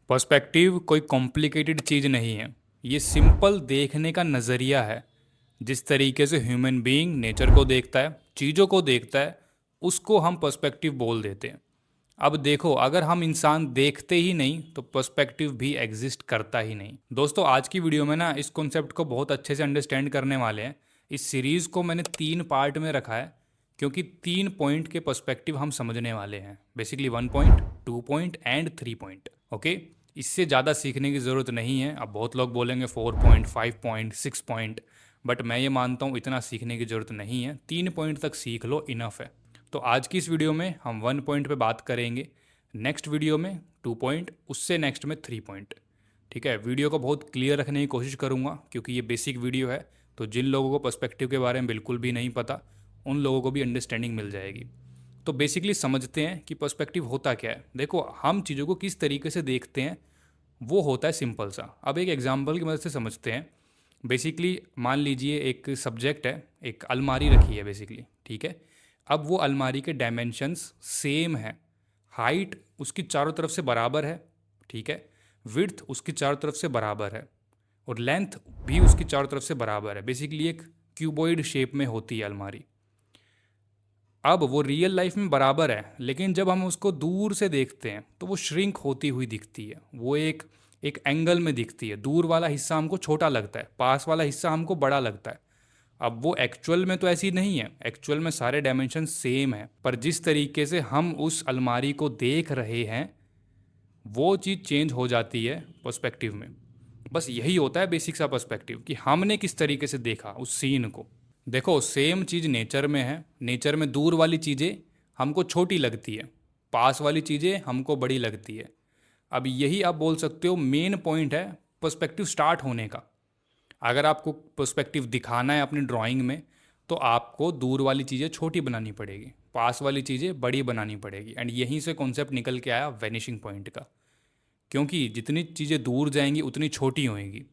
Perspective कोई complicated चीज़ नहीं है। ये सिंपल देखने का नज़रिया है। जिस तरीके से ह्यूमन बीइंग नेचर को देखता है, चीज़ों को देखता है, उसको हम पर्सपेक्टिव बोल देते हैं। अब देखो, अगर हम इंसान देखते ही नहीं तो पर्सपेक्टिव भी एग्जिस्ट करता ही नहीं। दोस्तों, आज की वीडियो में ना इस कॉन्सेप्ट को बहुत अच्छे से अंडरस्टैंड करने वाले हैं। इस सीरीज़ को मैंने 3 पार्ट में रखा है क्योंकि 3 पॉइंट के पर्सपेक्टिव हम समझने वाले हैं। Basically 1 point, 2 point and 3 point. Okay, इससे ज़्यादा सीखने की ज़रूरत नहीं है। अब बहुत लोग बोलेंगे 4 पॉइंट, 5 पॉइंट, 6 पॉइंट, बट मैं ये मानता हूँ इतना सीखने की ज़रूरत नहीं है। 3 पॉइंट तक सीख लो, इनफ है। तो आज की इस वीडियो में हम 1 पॉइंट पे बात करेंगे, नेक्स्ट वीडियो में 2 पॉइंट, उससे नेक्स्ट में 3 पॉइंट। ठीक है, वीडियो को बहुत क्लियर रखने की कोशिश करूँगा क्योंकि ये बेसिक वीडियो है। तो जिन लोगों को पर्सपेक्टिव के बारे में बिल्कुल भी नहीं पता, उन लोगों को भी अंडरस्टैंडिंग मिल जाएगी। तो बेसिकली समझते हैं कि पर्सपेक्टिव होता क्या है। देखो, हम चीज़ों को किस तरीके से देखते हैं वो होता है सिंपल सा। अब एक एग्जांपल की मदद से समझते हैं। बेसिकली मान लीजिए एक सब्जेक्ट है, एक अलमारी रखी है बेसिकली, ठीक है। अब वो अलमारी के डायमेंशंस सेम है, हाइट उसकी चारों तरफ से बराबर है, ठीक है, विड्थ उसकी चारों तरफ से बराबर है और लेंथ भी उसकी चारों तरफ से बराबर है। बेसिकली एक क्यूबॉइड शेप में होती है अलमारी। अब वो रियल लाइफ में बराबर है, लेकिन जब हम उसको दूर से देखते हैं तो वो श्रिंक होती हुई दिखती है। वो एक एक एंगल में दिखती है। दूर वाला हिस्सा हमको छोटा लगता है, पास वाला हिस्सा हमको बड़ा लगता है। अब वो एक्चुअल में तो ऐसी नहीं है। एक्चुअल में सारे डायमेंशन सेम है, पर जिस तरीके से हम उस अलमारी को देख रहे हैं वो चीज़ चेंज हो जाती है पर्सपेक्टिव में। बस यही होता है बेसिक सा पर्सपेक्टिव, कि हमने किस तरीके से देखा उस सीन को। देखो, सेम चीज़ नेचर में है। नेचर में दूर वाली चीज़ें हमको छोटी लगती है, पास वाली चीज़ें हमको बड़ी लगती है। अब यही आप बोल सकते हो मेन पॉइंट है पर्सपेक्टिव स्टार्ट होने का। अगर आपको पर्सपेक्टिव दिखाना है अपनी ड्राइंग में तो आपको दूर वाली चीज़ें छोटी बनानी पड़ेगी, पास वाली चीज़ें बड़ी बनानी पड़ेगी। एंड यहीं से कॉन्सेप्ट निकल के आया वैनिशिंग पॉइंट का, क्योंकि जितनी चीज़ें दूर जाएंगी उतनी छोटी होएंगी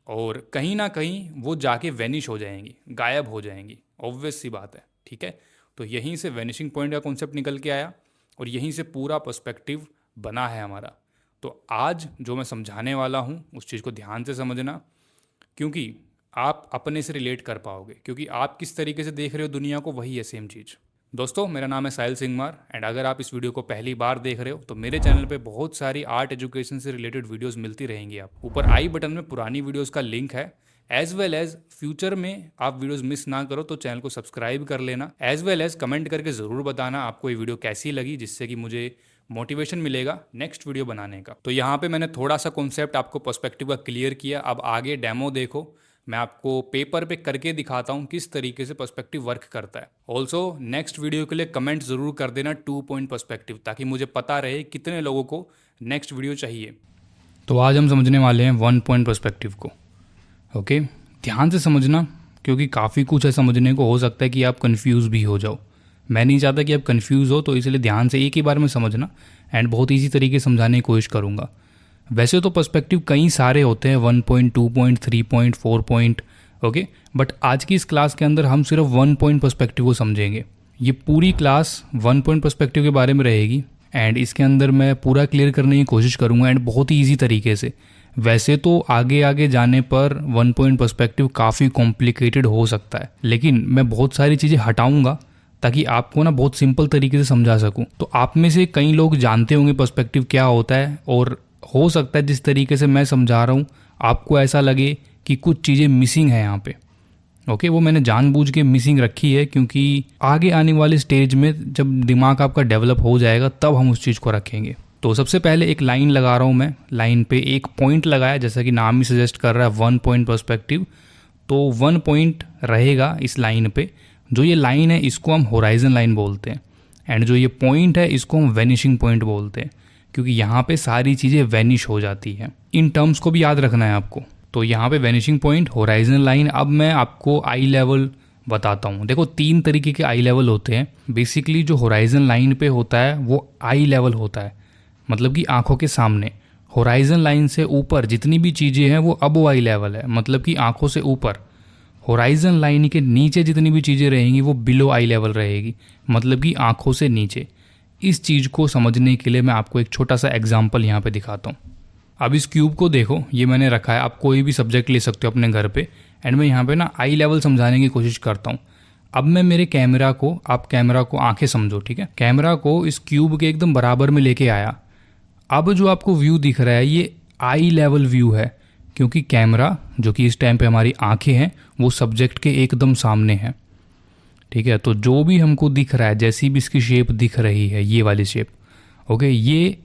और कहीं ना कहीं वो जाके वैनिश हो जाएंगी, गायब हो जाएंगी। ऑब्वियस सी बात है, ठीक है। तो यहीं से वैनिशिंग पॉइंट का कॉन्सेप्ट निकल के आया और यहीं से पूरा पर्सपेक्टिव बना है हमारा। तो आज जो मैं समझाने वाला हूँ उस चीज़ को ध्यान से समझना, क्योंकि आप अपने से रिलेट कर पाओगे। क्योंकि आप किस तरीके से देख रहे हो दुनिया को, वही है सेम चीज़। दोस्तों, मेरा नाम है साहिल सिंगमार एंड अगर आप इस वीडियो को पहली बार देख रहे हो तो मेरे चैनल पे बहुत सारी आर्ट एजुकेशन से रिलेटेड वीडियोस मिलती रहेंगी। आप ऊपर आई बटन में पुरानी वीडियोस का लिंक है। एज वेल एज फ्यूचर में आप वीडियोस मिस ना करो तो चैनल को सब्सक्राइब कर लेना। एज वेल एज कमेंट करके ज़रूर बताना आपको ये वीडियो कैसी लगी, जिससे कि मुझे मोटिवेशन मिलेगा नेक्स्ट वीडियो बनाने का। तो यहाँ पे मैंने थोड़ा सा कॉन्सेप्ट आपको पर्सपेक्टिव का क्लियर किया। अब आगे डेमो देखो, मैं आपको पेपर पे करके दिखाता हूँ किस तरीके से पर्सपेक्टिव वर्क करता है। ऑल्सो नेक्स्ट वीडियो के लिए कमेंट ज़रूर कर देना 2 पॉइंट पर्सपेक्टिव, ताकि मुझे पता रहे कितने लोगों को नेक्स्ट वीडियो चाहिए। तो आज हम समझने वाले हैं 1 पॉइंट पर्सपेक्टिव को। ओके, ध्यान से समझना क्योंकि काफ़ी कुछ है समझने को। हो सकता है कि आप कंफ्यूज भी हो जाओ। मैं नहीं चाहता कि आप कंफ्यूज हो, तो इसलिए ध्यान से एक ही बार में समझना एंड बहुत ईजी तरीके से समझाने की कोशिश करूँगा। वैसे तो पर्सपेक्टिव कई सारे होते हैं, 1 point, 2 point, 3 point, 4 point. Okay, but आज की इस क्लास के अंदर हम सिर्फ 1 पॉइंट पर्सपेक्टिव को समझेंगे। ये पूरी क्लास 1 पॉइंट पर्सपेक्टिव के बारे में रहेगी एंड इसके अंदर मैं पूरा क्लियर करने की कोशिश करूँगा एंड बहुत ही ईजी तरीके से। वैसे तो आगे आगे जाने पर 1 पॉइंट पर्सपेक्टिव काफ़ी कॉम्प्लिकेटेड हो सकता है, लेकिन मैं बहुत सारी चीज़ें हटाऊंगा ताकि आपको ना बहुत सिंपल तरीके से समझा सकूं। तो आप में से कई लोग जानते होंगे पर्सपेक्टिव क्या होता है, और हो सकता है जिस तरीके से मैं समझा रहा हूँ आपको ऐसा लगे कि कुछ चीज़ें मिसिंग है यहाँ पे। ओके, वो मैंने जानबूझ के मिसिंग रखी है क्योंकि आगे आने वाले स्टेज में जब दिमाग आपका डेवलप हो जाएगा तब हम उस चीज़ को रखेंगे। तो सबसे पहले एक लाइन लगा रहा हूँ मैं, लाइन पे एक पॉइंट लगाया, जैसा कि नाम ही सजेस्ट कर रहा है 1 पॉइंट पर्सपेक्टिव। तो 1 पॉइंट रहेगा इस लाइन पे। जो ये लाइन है इसको हम होराइजन लाइन बोलते हैं एंड जो ये पॉइंट है इसको हम वैनिशिंग पॉइंट बोलते हैं, क्योंकि यहाँ पे सारी चीज़ें वैनिश हो जाती हैं। इन टर्म्स को भी याद रखना है आपको। तो यहाँ पे वैनिशिंग पॉइंट, होराइजन लाइन। अब मैं आपको आई लेवल बताता हूँ। देखो, 3 तरीके के आई लेवल होते हैं। बेसिकली जो होराइजन लाइन पे होता है वो आई लेवल होता है, मतलब कि आंखों के सामने। होराइजन लाइन से ऊपर जितनी भी चीज़ें हैं वो अबो आई लेवल है, मतलब कि आंखों से ऊपर। होराइजन लाइन के नीचे जितनी भी चीज़ें रहेंगी वो बिलो आई लेवल रहेगी, मतलब कि आंखों से नीचे। इस चीज़ को समझने के लिए मैं आपको एक छोटा सा एग्जाम्पल यहाँ पे दिखाता हूँ। अब इस क्यूब को देखो, ये मैंने रखा है, आप कोई भी सब्जेक्ट ले सकते हो अपने घर पे, एंड मैं यहाँ पे ना आई लेवल समझाने की कोशिश करता हूँ। अब मैं मेरे कैमरा को, आप कैमरा को आंखें समझो, ठीक है, कैमरा को इस क्यूब के एकदम बराबर में लेके आया। अब जो आपको व्यू दिख रहा है ये आई लेवल व्यू है, क्योंकि कैमरा जो कि इस टाइम पे हमारी आंखें हैं वो सब्जेक्ट के एकदम सामने है, ठीक है। तो जो भी हमको दिख रहा है, जैसी भी इसकी शेप दिख रही है, ये वाली शेप, ओके, ये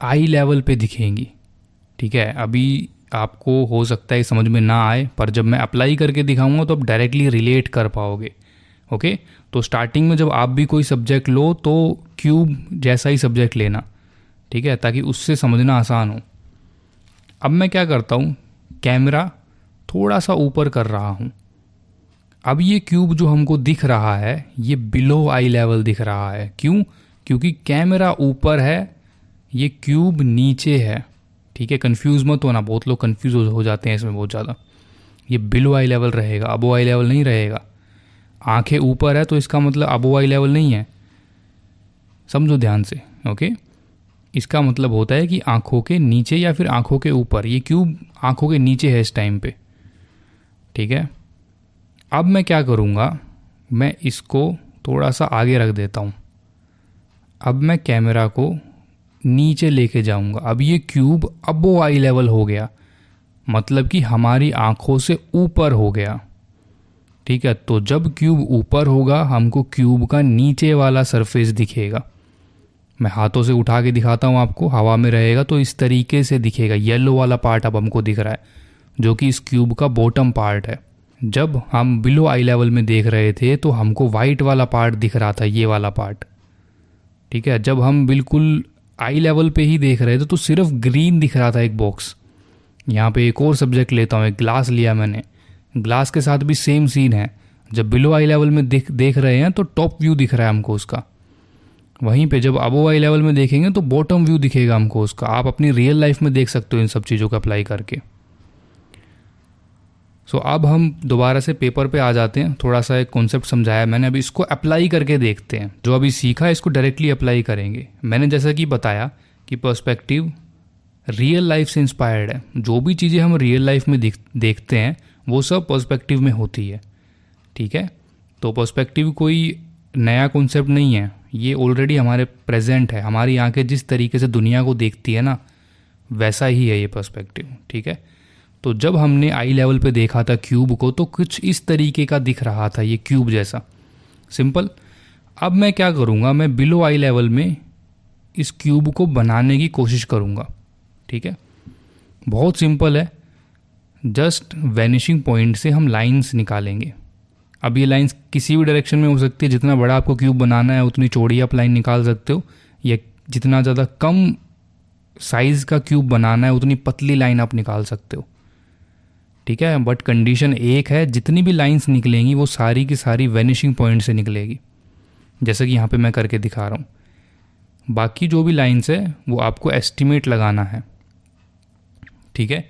आई लेवल पे दिखेंगी, ठीक है। अभी आपको हो सकता है समझ में ना आए, पर जब मैं अप्लाई करके दिखाऊंगा तो आप डायरेक्टली रिलेट कर पाओगे, ओके। तो स्टार्टिंग में जब आप भी कोई सब्जेक्ट लो तो क्यूब जैसा ही सब्जेक्ट लेना, ठीक है, ताकि उससे समझना आसान हो। अब मैं क्या करता हूँ, कैमरा थोड़ा सा ऊपर कर रहा हूँ। अब ये क्यूब जो हमको दिख रहा है ये बिलो आई लेवल दिख रहा है। क्यों? क्योंकि कैमरा ऊपर है, ये क्यूब नीचे है, ठीक है। कंफ्यूज मत होना, बहुत लोग कंफ्यूज हो जाते हैं इसमें बहुत ज़्यादा। ये बिलो आई लेवल रहेगा, अबो आई लेवल नहीं रहेगा। आंखें ऊपर है तो इसका मतलब अबो आई लेवल नहीं है, समझो ध्यान से, ओके। इसका मतलब होता है कि आंखों के नीचे या फिर आंखों के ऊपर। ये क्यूब आंखों के नीचे है इस टाइम पे, ठीक है। अब मैं क्या करूँगा, मैं इसको थोड़ा सा आगे रख देता हूँ। अब मैं कैमरा को नीचे लेके जाऊँगा। अब ये क्यूब अबो आई लेवल हो गया, मतलब कि हमारी आंखों से ऊपर हो गया, ठीक है। तो जब क्यूब ऊपर होगा हमको क्यूब का नीचे वाला सरफेस दिखेगा। मैं हाथों से उठा के दिखाता हूँ आपको, हवा में रहेगा तो इस तरीके से दिखेगा। येलो वाला पार्ट अब हमको दिख रहा है जो कि इस क्यूब का बॉटम पार्ट है। जब हम बिलो आई लेवल में देख रहे थे तो हमको वाइट वाला पार्ट दिख रहा था, ये वाला पार्ट, ठीक है। जब हम बिल्कुल आई लेवल पे ही देख रहे थे तो सिर्फ ग्रीन दिख रहा था एक बॉक्स। यहाँ पे एक और सब्जेक्ट लेता हूँ, एक ग्लास लिया मैंने, ग्लास के साथ भी सेम सीन है। जब बिलो आई लेवल में देख रहे हैं तो टॉप व्यू दिख रहा है हमको उसका, वहीं पे जब अबो आई लेवल में देखेंगे तो बॉटम व्यू दिखेगा हमको उसका। आप अपनी रियल लाइफ में देख सकते हो इन सब चीज़ों को अप्लाई करके। सो अब हम दोबारा से पेपर पे आ जाते हैं। थोड़ा सा एक कॉन्सेप्ट समझाया मैंने, अभी इसको अप्लाई करके देखते हैं। जो अभी सीखा है इसको डायरेक्टली अप्लाई करेंगे। मैंने जैसा कि बताया कि पर्सपेक्टिव रियल लाइफ से इंस्पायर्ड है। जो भी चीज़ें हम रियल लाइफ में देखते हैं वो सब पर्सपेक्टिव में होती है, ठीक है। तो पर्सपेक्टिव कोई नया कॉन्सेप्ट नहीं है, ये ऑलरेडी हमारे प्रेजेंट है। हमारी आंखें जिस तरीके से दुनिया को देखती है ना, वैसा ही है ये पर्सपेक्टिव, ठीक है। तो जब हमने आई लेवल पे देखा था क्यूब को तो कुछ इस तरीके का दिख रहा था, ये क्यूब जैसा, सिंपल। अब मैं क्या करूँगा, मैं बिलो आई लेवल में इस क्यूब को बनाने की कोशिश करूँगा, ठीक है। बहुत सिंपल है, जस्ट वैनिशिंग पॉइंट से हम लाइंस निकालेंगे। अब ये लाइंस किसी भी डायरेक्शन में हो सकती है। जितना बड़ा आपको क्यूब बनाना है उतनी चौड़ी आप लाइन निकाल सकते हो, या जितना ज़्यादा कम साइज़ का क्यूब बनाना है उतनी पतली लाइन आप निकाल सकते हो, ठीक है। बट कंडीशन एक है, जितनी भी लाइंस निकलेंगी वो सारी की सारी वैनिशिंग पॉइंट से निकलेगी, जैसा कि यहाँ पे मैं करके दिखा रहा हूँ। बाकी जो भी लाइंस है वो आपको एस्टिमेट लगाना है, ठीक है।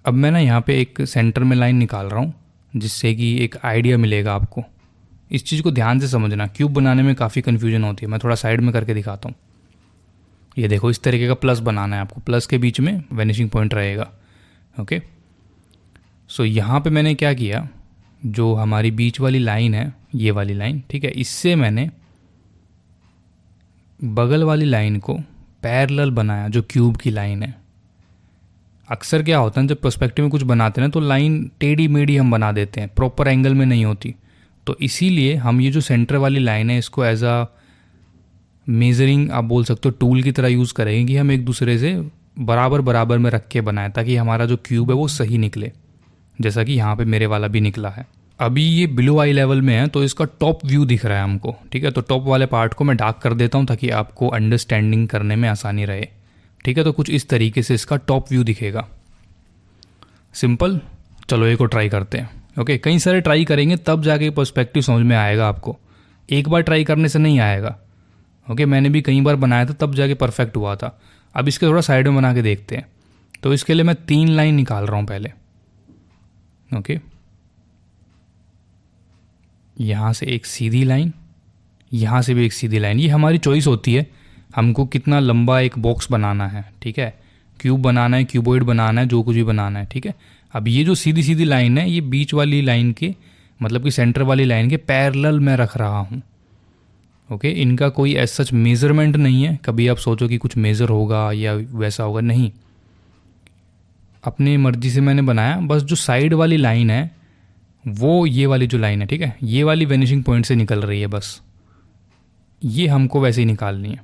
अब मैं ना यहाँ पे एक सेंटर में लाइन निकाल रहा हूँ जिससे कि एक आइडिया मिलेगा आपको। इस चीज़ को ध्यान से समझना, क्यूब बनाने में काफ़ी कन्फ्यूजन होती है। मैं थोड़ा साइड में करके दिखाता हूँ। ये देखो, इस तरीके का प्लस बनाना है आपको, प्लस के बीच में वैनिशिंग पॉइंट रहेगा, ओके। सो यहाँ पे मैंने क्या किया, जो हमारी बीच वाली लाइन है, ये वाली लाइन, ठीक है, इससे मैंने बगल वाली लाइन को पैरेलल बनाया जो क्यूब की लाइन है। अक्सर क्या होता है जब पर्सपेक्टिव में कुछ बनाते हैं ना तो लाइन टेढ़ी मेढ़ी हम बना देते हैं, प्रॉपर एंगल में नहीं होती। तो इसीलिए हम ये जो सेंटर वाली लाइन है इसको एज अ मेजरिंग आप बोल सकते हो टूल की तरह यूज़ करेंगे कि हम एक दूसरे से बराबर बराबर में रख के बनाएं ताकि हमारा जो क्यूब है वो सही निकले, जैसा कि यहाँ पे मेरे वाला भी निकला है। अभी ये बिलो आई लेवल में है तो इसका टॉप व्यू दिख रहा है हमको, ठीक है। तो टॉप वाले पार्ट को मैं डार्क कर देता हूँ ताकि आपको अंडरस्टैंडिंग करने में आसानी रहे, ठीक है। तो कुछ इस तरीके से इसका टॉप व्यू दिखेगा, सिंपल। चलो एक और ट्राई करते हैं, ओके। कई सारे ट्राई करेंगे तब जाके पर्सपेक्टिव समझ में आएगा आपको, एक बार ट्राई करने से नहीं आएगा, ओके। मैंने भी कई बार बनाया था तब जाके परफेक्ट हुआ था। अब इसके थोड़ा साइड में बना के देखते हैं। तो इसके लिए मैं 3 लाइन निकाल रहा हूँ पहले, ओके। यहाँ से एक सीधी लाइन, यहाँ से भी एक सीधी लाइन। ये हमारी चॉइस होती है हमको कितना लंबा एक बॉक्स बनाना है, ठीक है। क्यूब बनाना है, क्यूबॉइड बनाना है, जो कुछ भी बनाना है, ठीक है। अब ये जो सीधी सीधी लाइन है, ये बीच वाली लाइन के मतलब कि सेंटर वाली लाइन के पैरेलल मैं रख रहा हूँ। ओके, इनका कोई एज सच मेज़रमेंट नहीं है। कभी आप सोचो कि कुछ मेज़र होगा या वैसा होगा, नहीं, अपनी मर्जी से मैंने बनाया। बस जो साइड वाली लाइन है वो ये वाली जो लाइन है, ठीक है, ये वाली वेनिशिंग पॉइंट से निकल रही है, बस ये हमको वैसे ही निकालनी है,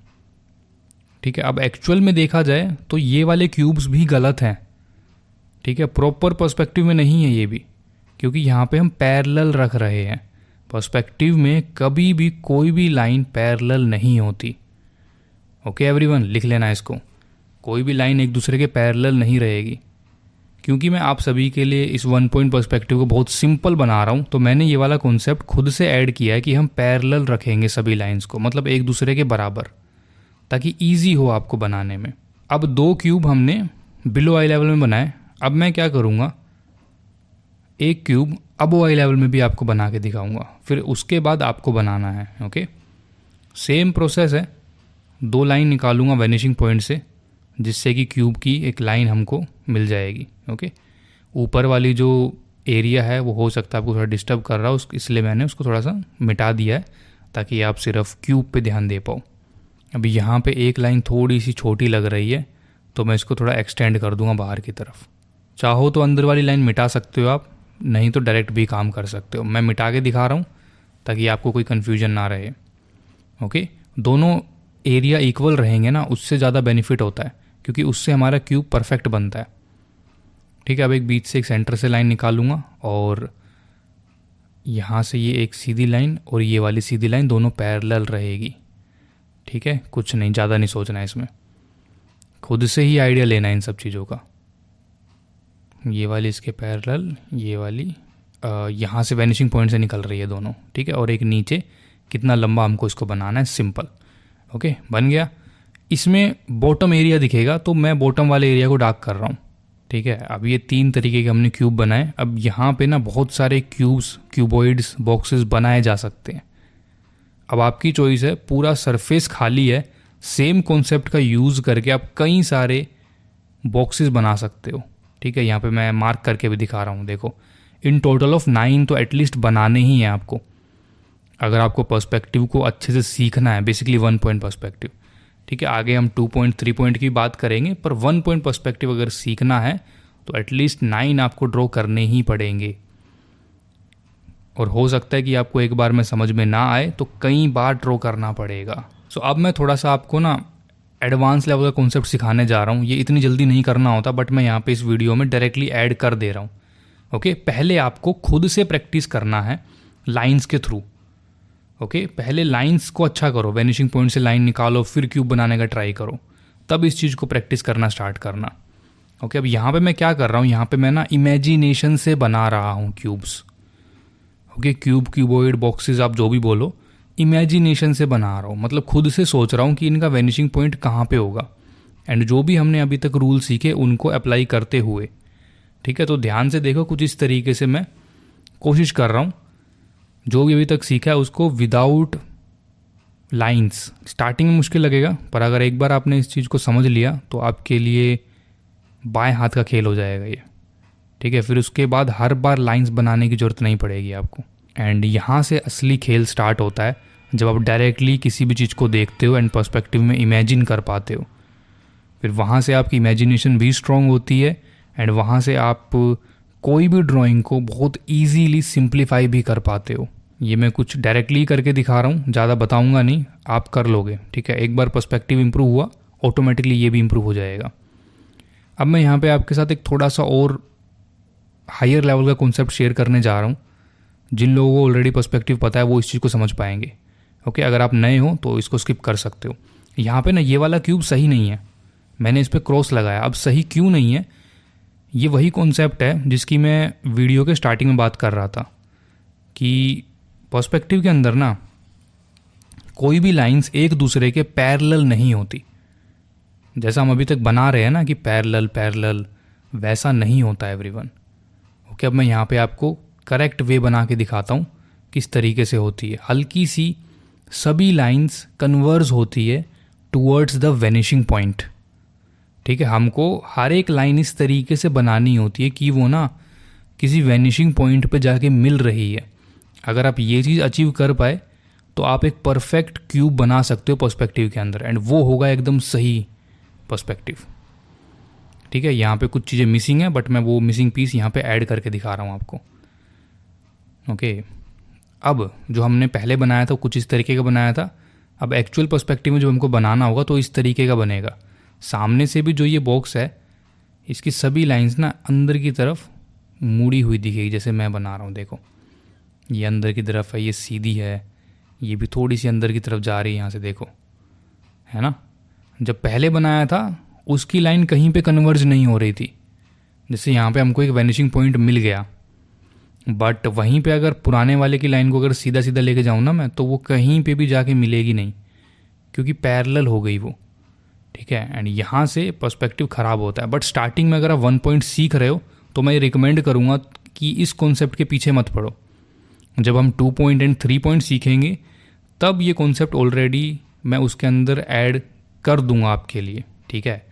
ठीक है। अब एक्चुअल में देखा जाए तो ये वाले क्यूब्स भी गलत हैं, ठीक है, प्रॉपर पर्सपेक्टिव में नहीं है ये भी, क्योंकि यहाँ पे हम पैरेलल रख रहे हैं। पर्सपेक्टिव में कभी भी कोई भी लाइन पैरेलल नहीं होती। ओके एवरीवन, लिख लेना इसको, कोई भी लाइन एक दूसरे के पैरेलल नहीं रहेगी। क्योंकि मैं आप सभी के लिए इस वन पॉइंट पर्सपेक्टिव को बहुत सिंपल बना रहा हूँ, तो मैंने ये वाला कॉन्सेप्ट खुद से ऐड किया है कि हम पैरेलल रखेंगे सभी लाइंस को, मतलब एक दूसरे के बराबर, ताकि ईजी हो आपको बनाने में। अब 2 क्यूब हमने बिलो आई लेवल में बनाए। अब मैं क्या करूँगा, एक क्यूब अबो आई लेवल में भी आपको बना के दिखाऊंगा, फिर उसके बाद आपको बनाना है। ओके, सेम प्रोसेस है। 2 लाइन निकालूंगा वैनिशिंग पॉइंट से, जिससे कि क्यूब की एक लाइन हमको मिल जाएगी। ओके, ऊपर वाली जो एरिया है वो हो सकता है आपको थोड़ा डिस्टर्ब कर रहा हो, इसलिए मैंने उसको थोड़ा सा मिटा दिया है, ताकि आप सिर्फ क्यूब पे ध्यान दे पाओ। अभी यहाँ पे एक लाइन थोड़ी सी छोटी लग रही है, तो मैं इसको थोड़ा एक्सटेंड कर दूंगा बाहर की तरफ। चाहो तो अंदर वाली लाइन मिटा सकते हो आप, नहीं तो डायरेक्ट भी काम कर सकते हो। मैं मिटा के दिखा रहा हूँ ताकि आपको कोई कन्फ्यूजन ना रहे। ओके, दोनों एरिया इक्वल रहेंगे ना, उससे ज़्यादा बेनिफिट होता है, क्योंकि उससे हमारा क्यूब परफेक्ट बनता है। ठीक है, अब एक बीच से एक सेंटर से लाइन निकालूंगा, और यहाँ से ये एक सीधी लाइन और ये वाली सीधी लाइन दोनों पैरेलल रहेगी। ठीक है, कुछ नहीं, ज़्यादा नहीं सोचना है इसमें, खुद से ही आइडिया लेना है इन सब चीज़ों का। ये वाली इसके पैरेलल, ये वाली यहाँ से वैनिशिंग पॉइंट से निकल रही है दोनों। ठीक है, और एक नीचे, कितना लंबा हमको इसको बनाना है, सिंपल। ओके, बन गया। इसमें बॉटम एरिया दिखेगा, तो मैं बॉटम वाले एरिया को डार्क कर रहा हूँ। ठीक है, अब ये 3 तरीके के हमने क्यूब बनाए। अब यहाँ पे ना बहुत सारे क्यूब्स, क्यूबॉइड्स, बॉक्सेस बनाए जा सकते हैं। अब आपकी चॉइस है, पूरा सरफेस खाली है, सेम कॉन्सेप्ट का यूज़ करके आप कई सारे बॉक्सेस बना सकते हो। ठीक है, यहाँ पे मैं मार्क करके भी दिखा रहा हूँ, देखो, इन टोटल ऑफ 9 तो एटलीस्ट बनाने ही हैं आपको, अगर आपको पर्सपेक्टिव को अच्छे से सीखना है, बेसिकली 1 पॉइंट पर्सपेक्टिव। ठीक है, आगे हम 2 पॉइंट 3 पॉइंट की बात करेंगे, पर 1 पॉइंट पर्सपेक्टिव अगर सीखना है तो एटलीस्ट 9 आपको ड्रॉ करने ही पड़ेंगे। और हो सकता है कि आपको एक बार में समझ में ना आए, तो कई बार ड्रॉ करना पड़ेगा। सो अब मैं थोड़ा सा आपको ना एडवांस लेवल का कॉन्सेप्ट सिखाने जा रहा हूँ। ये इतनी जल्दी नहीं करना होता, बट मैं यहाँ पे इस वीडियो में डायरेक्टली ऐड कर दे रहा हूँ। ओके, पहले आपको खुद से प्रैक्टिस करना है लाइंस के थ्रू। ओके, पहले लाइंस को अच्छा करो, वैनिशिंग पॉइंट से लाइन निकालो, फिर क्यूब बनाने का ट्राई करो, तब इस चीज़ को प्रैक्टिस करना स्टार्ट करना। ओके, अब यहाँ पे मैं क्या कर रहा हूँ, यहाँ पे मैं ना इमेजिनेशन से बना रहा हूँ cubes. Okay, cube, cuboid, boxes, आप जो भी बोलो, इमेजिनेशन से बना रहा हूँ, मतलब खुद से सोच रहा हूँ कि इनका वैनिशिंग पॉइंट कहाँ पे होगा, एंड जो भी हमने अभी तक रूल सीखे उनको अप्लाई करते हुए। ठीक है, तो ध्यान से देखो, कुछ इस तरीके से मैं कोशिश कर रहा हूँ, जो भी अभी तक सीखा है उसको विदाउट लाइंस। स्टार्टिंग में मुश्किल लगेगा, पर अगर एक बार आपने इस चीज़ को समझ लिया तो आपके लिए बाएं हाथ का खेल हो जाएगा ये। ठीक है, फिर उसके बाद हर बार लाइंस बनाने की ज़रूरत नहीं पड़ेगी आपको। एंड यहाँ से असली खेल स्टार्ट होता है, जब आप डायरेक्टली किसी भी चीज़ को देखते हो एंड पर्सपेक्टिव में इमेजिन कर पाते हो। फिर वहाँ से आपकी इमेजिनेशन भी स्ट्रॉन्ग होती है, एंड वहाँ से आप कोई भी ड्राइंग को बहुत ईजीली सिंप्लीफाई भी कर पाते हो। ये मैं कुछ डायरेक्टली करके दिखा रहा हूँ, ज़्यादा बताऊँगा नहीं, आप कर लोगे। ठीक है, एक बार पर्सपेक्टिव इंप्रूव हुआ, ऑटोमेटिकली ये भी इंप्रूव हो जाएगा। अब मैं यहाँ पे आपके साथ एक थोड़ा सा और हायर लेवल का कॉन्सेप्ट शेयर करने जा रहा हूँ। जिन लोगों को ऑलरेडी पर्सपेक्टिव पता है वो इस चीज़ को समझ पाएंगे। ओके, अगर आप नए हो तो इसको स्किप कर सकते हो। यहाँ पे ना ये वाला क्यूब सही नहीं है, मैंने इस पर क्रॉस लगाया। अब सही क्यों नहीं है, ये वही कॉन्सेप्ट है जिसकी मैं वीडियो के स्टार्टिंग में बात कर रहा था, कि पर्सपेक्टिव के अंदर ना कोई भी लाइंस एक दूसरे के पैरेलल नहीं होती। जैसा हम अभी तक बना रहे हैं ना कि पैरेलल पैरेलल, वैसा नहीं होता एवरीवन। ओके, अब मैं यहाँ पे आपको करेक्ट वे बना के दिखाता हूँ किस तरीके से होती है। हल्की सी सभी लाइंस कन्वर्ज होती है टूवर्ड्स द वैनिशिंग पॉइंट। ठीक है, हमको हर एक लाइन इस तरीके से बनानी होती है कि वो ना किसी वैनिशिंग पॉइंट पे जाके मिल रही है। अगर आप ये चीज़ अचीव कर पाए तो आप एक परफेक्ट क्यूब बना सकते हो पर्सपेक्टिव के अंदर, एंड वो होगा एकदम सही पर्सपेक्टिव। ठीक है, यहाँ पे कुछ चीज़ें मिसिंग है, बट मैं वो मिसिंग पीस यहाँ पे ऐड करके दिखा रहा हूँ आपको। ओके, अब जो हमने पहले बनाया था कुछ इस तरीके का बनाया था, अब एक्चुअल पर्सपेक्टिव में जो हमको बनाना होगा तो इस तरीके का बनेगा। सामने से भी जो ये बॉक्स है इसकी सभी लाइंस ना अंदर की तरफ मुड़ी हुई दिखेगी, जैसे मैं बना रहा हूँ। देखो ये अंदर की तरफ है, ये सीधी है, ये भी थोड़ी सी अंदर की तरफ जा रही है यहाँ से, देखो, है ना। जब पहले बनाया था उसकी लाइन कहीं पे कन्वर्ज नहीं हो रही थी, जैसे यहाँ पे हमको एक वैनिशिंग पॉइंट मिल गया, बट वहीं पे अगर पुराने वाले की लाइन को अगर सीधा सीधा लेके जाऊँ ना मैं, तो वो कहीं पे भी जाके मिलेगी नहीं, क्योंकि पैरेलल हो गई वो। ठीक है, एंड यहाँ से पर्सपेक्टिव ख़राब होता है। बट स्टार्टिंग में अगर आप 1 पॉइंट सीख रहे हो तो मैं रिकमेंड करूँगा कि इस कॉन्सेप्ट के पीछे मत पड़ो। जब हम 2 पॉइंट एंड 3 पॉइंट सीखेंगे तब ये कॉन्सेप्ट ऑलरेडी मैं उसके अंदर ऐड कर दूंगा आपके लिए। ठीक है,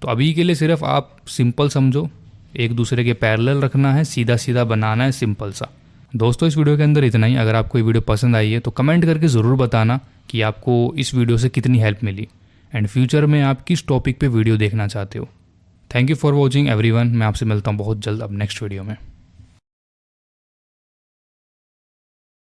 तो अभी के लिए सिर्फ आप सिंपल समझो, एक दूसरे के पैरेलल रखना है, सीधा सीधा बनाना है, सिंपल सा। दोस्तों इस वीडियो के अंदर इतना ही। अगर आपको ये वीडियो पसंद आई है तो कमेंट करके ज़रूर बताना कि आपको इस वीडियो से कितनी हेल्प मिली, एंड फ्यूचर में आप किस टॉपिक पे वीडियो देखना चाहते हो। Thank you for watching everyone. मैं आपसे मिलता हूँ बहुत जल्द अब नेक्स्ट वीडियो में।